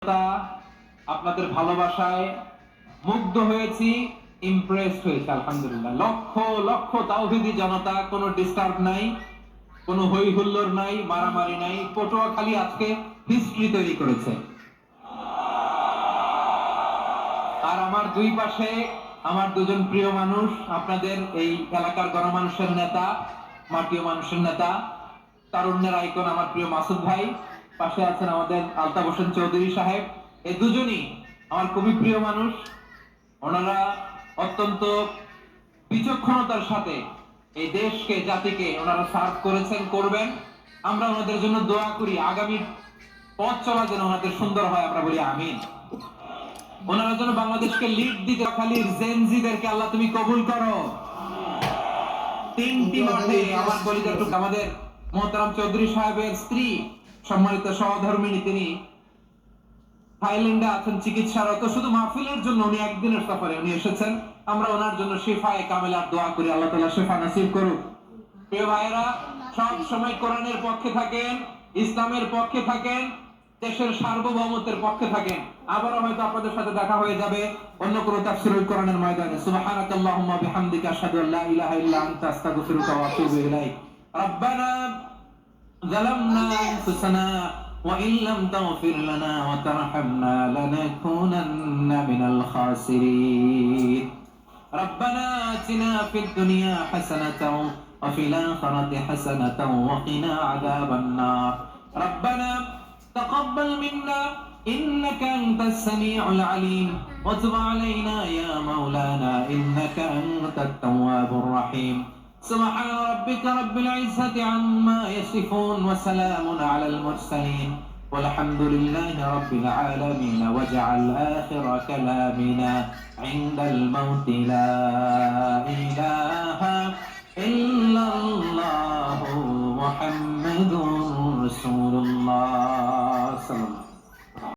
আপনাদের ভালোবাসায় মুগ্ধ হয়েছি, ইমপ্রেসড হয়েছি। আলহামদুলিল্লাহ, লক্ষ লক্ষ তাওহীদি জনতা, কোনো ডিস্টার্ব নাই, কোনো হই হুল্লোড় নাই, মারামারি নাই। পটুয়াখালী আজকে হিস্ট্রি তৈরি করেছে। আর আমার দুই পাশে আমার দুজন প্রিয় মানুষ, আপনাদের এই এলাকার গণমানুষের নেতা, মাটিও মানুষের নেতা, তারুণ্যের আইকন আমার প্রিয় মাসুদ ভাই। পাশে আছেন আমাদের আলতাফ হোসেন চৌধুরী সাহেব। এই দুজনই আমার খুবই প্রিয় মানুষ। ওনারা অত্যন্ত বিচক্ষণতার সাথে এই দেশকে, জাতিকে ওনারা সার্ভ করেছেন, করবেন। আমরা ওনাদের জন্য দোয়া করি, আগামী পথ চলা যেন ওনাদের সুন্দর হয়, আমরা বলি আমিন। ওনারা যেন বাংলাদেশকে লিড দিতে, খালির জেনজিদেরকে আল্লাহ তুমি কবুল করো। তিনটি মাঠে আমার কলিজার টুকরা আমাদের মোহতারাম চৌধুরী সাহেবের স্ত্রী, সম্মানিত সহধর্মিণী, তিনি থাইল্যান্ডে আছেন চিকিৎসারত। শুধু মাহফিলের জন্য উনি একদিনের সফরে উনি এসেছেন। আমরা ওনার জন্য শিফায়ে কামেলার দোয়া করি, আল্লাহ তাআলা শিফা নসিব করুক। প্রিয় ভাইরা, সব সময় কোরআনের পক্ষে থাকেন, ইসলামের পক্ষে থাকেন, দেশের সার্বভৌমত্বের পক্ষে থাকেন। আবারও হয়তো আপনাদের সাথে দেখা হয়ে যাবে অন্য কোনো তাফসীরুল কোরআনের ময়দানে। সুবহানাকাল্লাহুম্মা বিহামদিকা আশহাদু আল্লা ইলাহা ইল্লা আনতা আস্তাগফিরুকা ওয়া আতুবু ইলাইক। রব্বানা যালামনা আনফুসানা وإن لم تغفر لنا وترحمنا لنكونن من الخاسرين ربنا آتنا في الدنيا حسنة وفي الآخرة حسنة وقنا عذاب النار ربنا تقبل منا إنك أنت السميع العليم وتب علينا يا مولانا إنك أنت التواب الرحيم سبحان ربك رب العزة عما يصفون وسلام على المرسلين والحمد لله رب العالمين واجعل آخر كلامنا عند الموت لا إله إلا الله محمد رسول الله صلى الله عليه وسلم